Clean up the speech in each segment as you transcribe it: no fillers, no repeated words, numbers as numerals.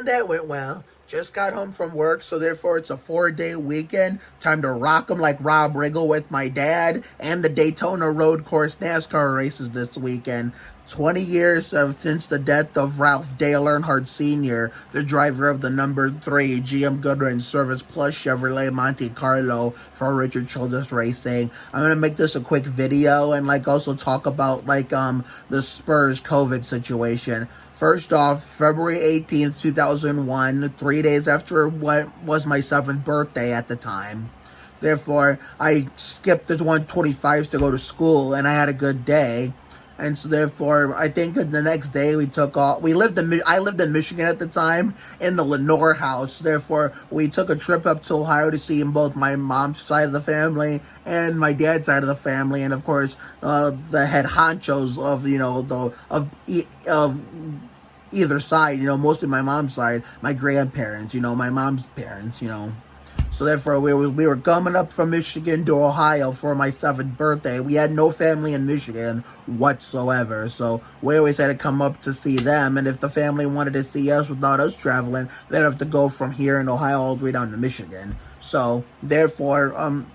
That went well. Just got home from work, so therefore it's a 4-day weekend. Time to rock 'em like Rob Riggle with my dad, and the Daytona Road Course NASCAR races this weekend. 20 years since the death of Ralph Dale Earnhardt Sr., the driver of the number 3 GM Goodwin Service Plus Chevrolet Monte Carlo for Richard Childress Racing. I'm going to make this a quick video and also talk about the Spurs COVID situation. First off, February 18th, 2001, 3 days after what was my 7th birthday at the time. Therefore, I skipped the 125s to go to school, and I had a good day. And so therefore, I think the next day we took off. I lived in Michigan at the time, in the Lenore house. Therefore, we took a trip up to Ohio to see both my mom's side of the family and my dad's side of the family, and of course, the head honchos of either side. Mostly my mom's side, my grandparents. My mom's parents. So therefore, we were coming up from Michigan to Ohio for my 7th birthday. We had no family in Michigan whatsoever, so we always had to come up to see them. And if the family wanted to see us without us traveling, they'd have to go from here in Ohio all the way down to Michigan. So therefore,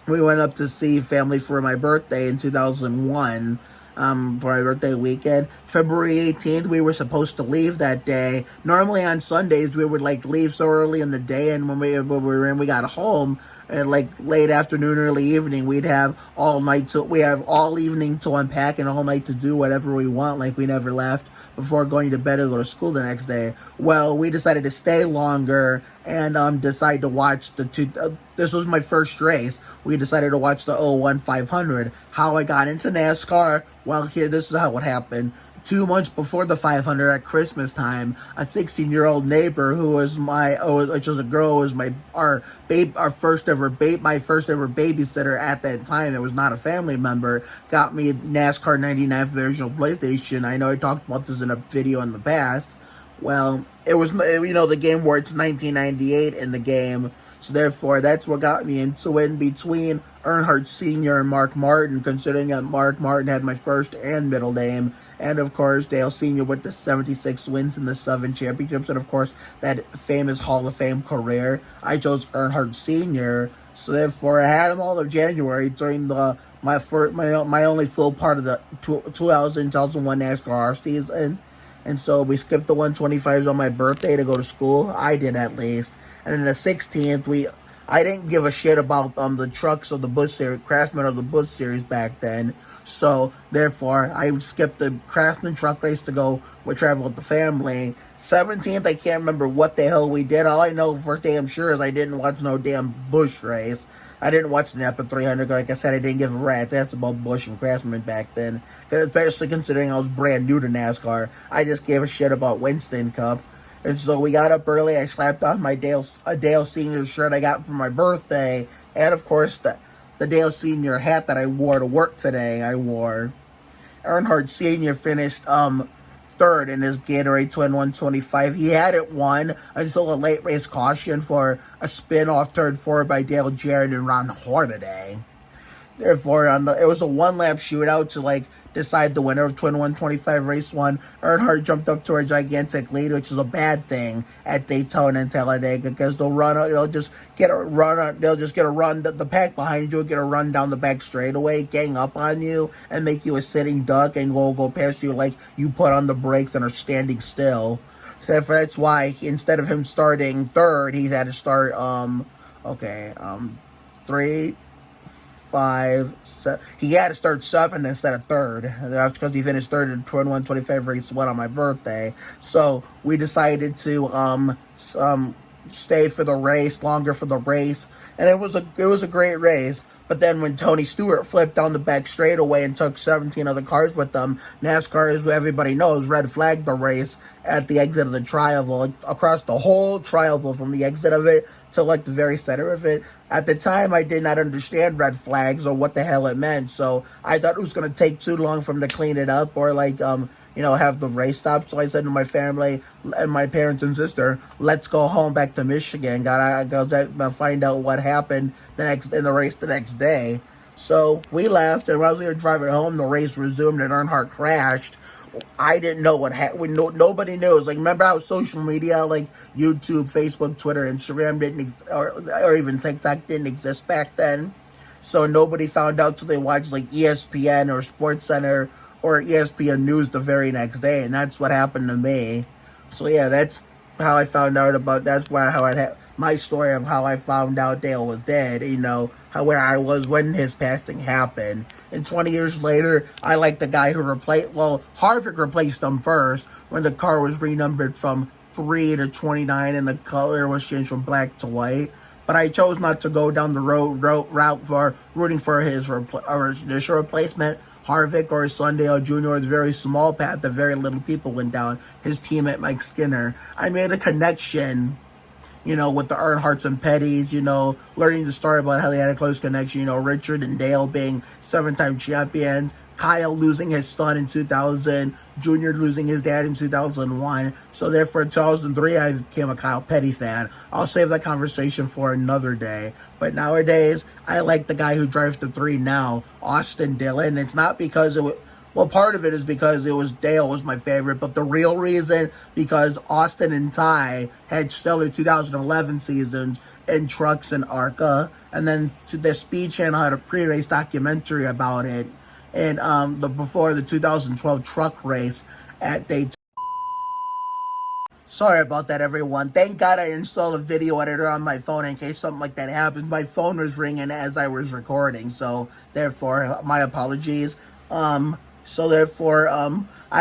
we went up to see family for my birthday in 2001. For my birthday weekend. February 18th, we were supposed to leave that day. Normally on Sundays, we would leave so early in the day, and when we got home at late afternoon, early evening, we have all evening to unpack and all night to do whatever we want, we never left before going to bed and go to school the next day. Well, we decided to stay longer and decide to watch this was my first race. We decided to watch the 01 500. How I got into NASCAR? Well, this is how it happened. 2 months before the 500 at Christmas time, a 16-year-old neighbor who was which was a girl, was my first ever babysitter at that time. It was not a family member. Got me NASCAR 99 for the original PlayStation. I know I talked about this in a video in the past. Well, it was, the game where it's 1998 in the game. So therefore, that's what got me into it, in between Earnhardt Sr. and Mark Martin, considering that Mark Martin had my first and middle name. And of course, Dale Sr. with the 76 wins and the 7 championships. And of course, that famous Hall of Fame career. I chose Earnhardt Sr. So therefore, I had him all of January during my only full part of the 2001 NASCAR season. And so we skipped the 125s on my birthday to go to school. I did, at least. And then the 16th, I didn't give a shit about the trucks of the Busch Series, Craftsman of the Busch Series back then. So therefore, I skipped the Craftsman truck race to go travel with the family. 17th, I can't remember what the hell we did. All I know for damn sure is I didn't watch no damn Busch race. I didn't watch the Napa 300. Like I said, I didn't give a rat's ass about Busch and Craftsman back then. Especially considering I was brand new to NASCAR. I just gave a shit about Winston Cup. And so we got up early. I slapped on my Dale Sr. shirt I got for my birthday. And of course, the Dale Sr. hat that I wore to work today, I wore. Earnhardt Sr. finished third in his Gatorade Twin 125. He had it won until a late race caution for a spin-off turn 4 by Dale Jarrett and Ron Hornaday. Therefore, it was a one-lap shootout to decide the winner of Twin 125 race 1. Earnhardt jumped up to a gigantic lead, which is a bad thing at Daytona and Talladega, because they'll just get a run. The pack behind you will get a run down the back straightaway, gang up on you, and make you a sitting duck and go past you like you put on the brakes and are standing still. So that's why instead of him starting third, he had to start 3, 5, 7. He had to start 7th instead of 3rd. That's because he finished 3rd in 125 race 1 on my birthday. So we decided to stay for the race, longer for the race, and it was a great race. But then when Tony Stewart flipped down the back straightaway and took 17 other cars with them, NASCAR, as everybody knows, red flagged the race at the exit of the tri-oval, across the whole tri-oval from the exit of it to the very center of it. At the time, I did not understand red flags or what the hell it meant, so I thought it was going to take too long for them to clean it up or have the race stop. So I said to my family and my parents and sister, let's go home back to Michigan. Gotta go find out what happened in the race the next day. So we left, and while we were driving home, the race resumed and Earnhardt crashed. I didn't know what happened. Nobody knows. Like, remember how social media, like YouTube, Facebook, Twitter, Instagram or even TikTok didn't exist back then? So nobody found out till they watched like ESPN or SportsCenter or ESPN News the very next day, and that's what happened to me. So yeah, that's how I found out about. That's why how I had my story of how I found out Dale was dead. You know how where I was when his passing happened. And 20 years later, I like the guy who replaced. Well, Harvick replaced him first when the car was renumbered from 3 to 29, and the color was changed from black to white. But I chose not to go down the route for rooting for his initial replacement, Harvick, or his son Dale Jr. The very small path that very little people went down. His teammate Mike Skinner. I made a connection, you know, with the Earnhardts and Pettys, you know, learning the story about how they had a close connection, you know, Richard and Dale being 7-time champions, Kyle losing his son in 2000, Junior losing his dad in 2001. So therefore, in 2003, I became a Kyle Petty fan. I'll save that conversation for another day. But nowadays, I like the guy who drives the 3 now, Austin Dillon. It's not because it was... Well, part of it is because Dale was my favorite, but the real reason, because Austin and Ty had stellar 2011 seasons in trucks and ARCA, and then the Speed Channel had a pre-race documentary about it, and before the 2012 truck race at Daytona. Sorry about that, everyone. Thank God I installed a video editor on my phone in case something like that happens. My phone was ringing as I was recording, so therefore, my apologies. I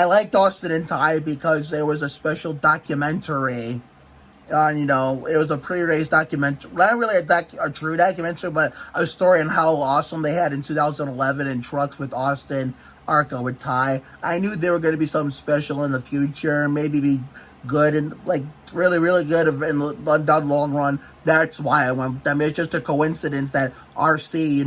liked Austin and Ty because there was a special documentary. You know, it was a pre-race documentary. Not really a true documentary, but a story on how awesome they had in 2011 in trucks with Austin, ARCA with Ty. I knew there were going to be something special in the future, maybe be good and like really, really good in the long run. That's why I went with them. It's just a coincidence that RC,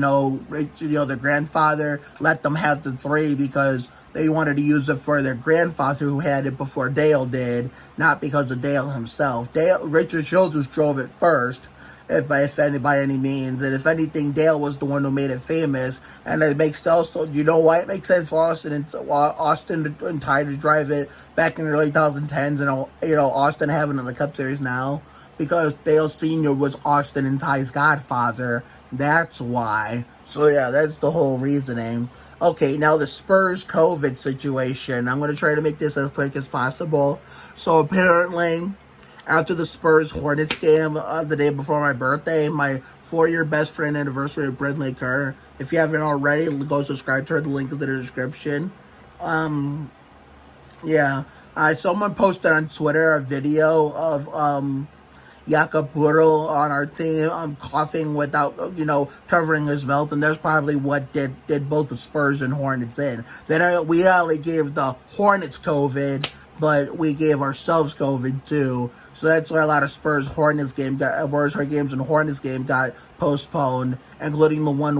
their grandfather let them have the 3 because they wanted to use it for their grandfather who had it before Dale did, not because of Dale himself. Richard Childress drove it first, by any means, and if anything, Dale was the one who made it famous, and it makes also, you know why it makes sense for Austin and Ty to drive it back in the early 2010s, and Austin having it in the Cup Series now, because Dale Sr. was Austin and Ty's godfather. That's why. So yeah, that's the whole reasoning. Okay, now the Spurs COVID situation. I'm going to try to make this as quick as possible. So apparently, after the Spurs Hornets game the day before my birthday, my 4-year best friend anniversary of Brindley Kerr. If you haven't already, go subscribe to her. The link is in the description. Someone posted on Twitter a video of Jakob Poeltl on our team coughing without, covering his mouth, and that's probably what did both the Spurs and Hornets in. Then we only gave the Hornets COVID, but we gave ourselves COVID too. So that's why a lot of Spurs games and Hornets game got postponed, including the one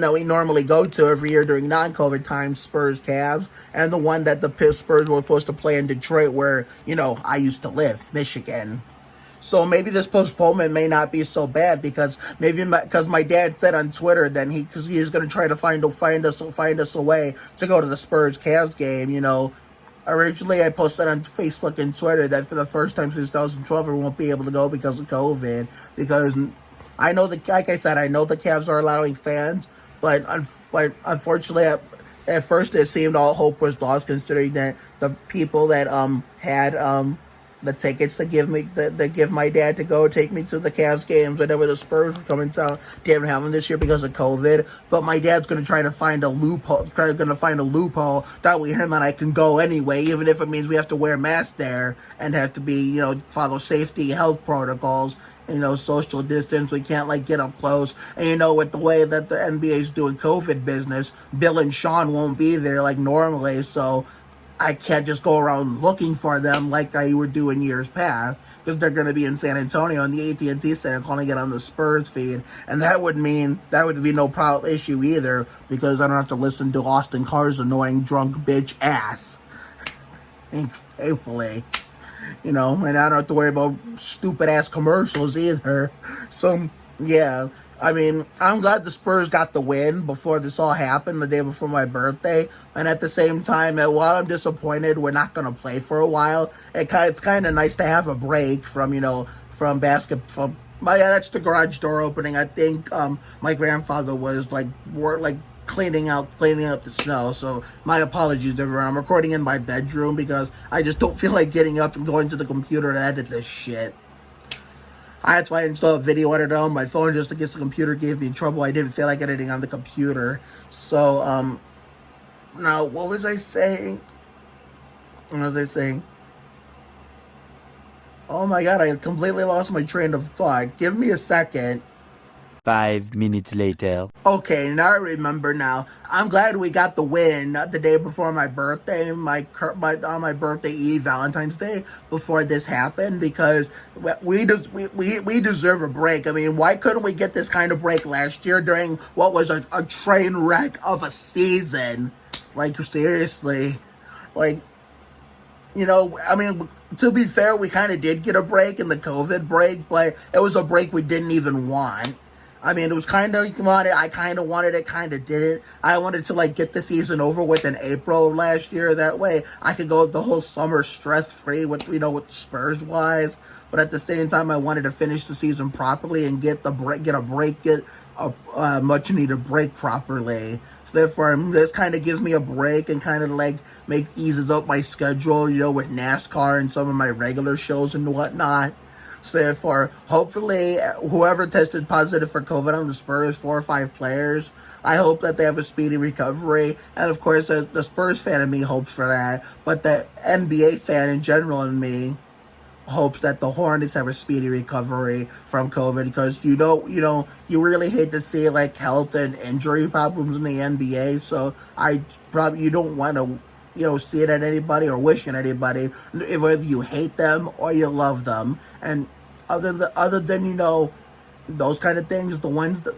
that we normally go to every year during non-COVID times, Spurs Cavs, and the one that the Spurs were supposed to play in Detroit, where, I used to live, Michigan. So maybe this postponement may not be so bad because my dad said on Twitter that because he is going to try to find us a way to go to the Spurs Cavs game. Originally, I posted on Facebook and Twitter that for the first time since 2012, we won't be able to go because of COVID. Because I know like I said, I know the Cavs are allowing fans, but unfortunately, at first it seemed all hope was lost, considering that the people that had the tickets to give my dad to go take me to the Cavs games whenever the Spurs were coming to town didn't have them this year because of COVID. But my dad's going to try to find a loophole. That way him and I can go anyway, even if it means we have to wear masks there and have to be, follow safety health protocols. Social distance. We can't get up close. And with the way that the NBA's doing COVID business, Bill and Sean won't be there like normally, so I can't just go around looking for them like I would do in years past, because they're going to be in San Antonio in the AT&T Center calling it on the Spurs feed, and that would be no problem issue either, because I don't have to listen to Austin Carr's annoying drunk bitch ass. Thankfully. And I don't have to worry about stupid ass commercials either. So, yeah. I mean, I'm glad the Spurs got the win before this all happened, the day before my birthday. And at the same time, while I'm disappointed we're not going to play for a while, it's kind of nice to have a break from, from basketball. Yeah, that's the garage door opening. I think my grandfather was cleaning out the snow. So my apologies, everyone. I'm recording in my bedroom because I just don't feel like getting up and going to the computer to edit this shit. That's why I installed a video editor on my phone, just in case the computer gave me trouble. I didn't feel like editing on the computer. So, now, what was I saying? Oh my god, I completely lost my train of thought. Give me a second. 5 minutes later. Okay, now I remember now. I'm glad we got the win the day before my birthday, on my birthday eve, Valentine's Day, before this happened, because we deserve a break. I mean, why couldn't we get this kind of break last year during what was a train wreck of a season? Like, seriously. Like, I mean, to be fair, we kind of did get a break in the COVID break, but it was a break we didn't even want. I mean, it was kind of wanted. I kind of wanted it, kind of didn't. I wanted to get the season over with in April of last year. That way, I could go the whole summer stress free with with Spurs wise. But at the same time, I wanted to finish the season properly and get a much needed break properly. So therefore, this kind of gives me a break and kind of eases up my schedule. With NASCAR and some of my regular shows and whatnot. So therefore, hopefully, whoever tested positive for COVID on the Spurs, 4 or 5 players, I hope that they have a speedy recovery. And of course, the Spurs fan in me hopes for that. But the NBA fan in general in me hopes that the Hornets have a speedy recovery from COVID, because you really hate to see health and injury problems in the NBA. So you don't want to see it at anybody or wish it at anybody, whether you hate them or you love them. And other than those kind of things, the ones that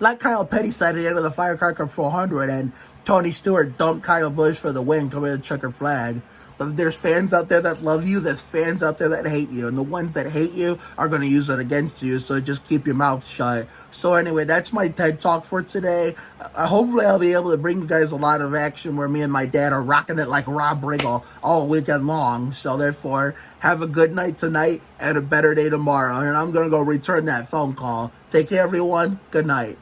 like Kyle Petty said at the end of the Firecracker 400, and Tony Stewart dumped Kyle Busch for the win, coming to the checkered flag. But there's fans out there that love you, there's fans out there that hate you, and the ones that hate you are going to use it against you, so just keep your mouth shut. So anyway, that's my TED Talk for today. Hopefully I'll be able to bring you guys a lot of action where me and my dad are rocking it like Rob Riggle all weekend long. So therefore, have a good night tonight and a better day tomorrow, and I'm going to go return that phone call. Take care, everyone. Good night.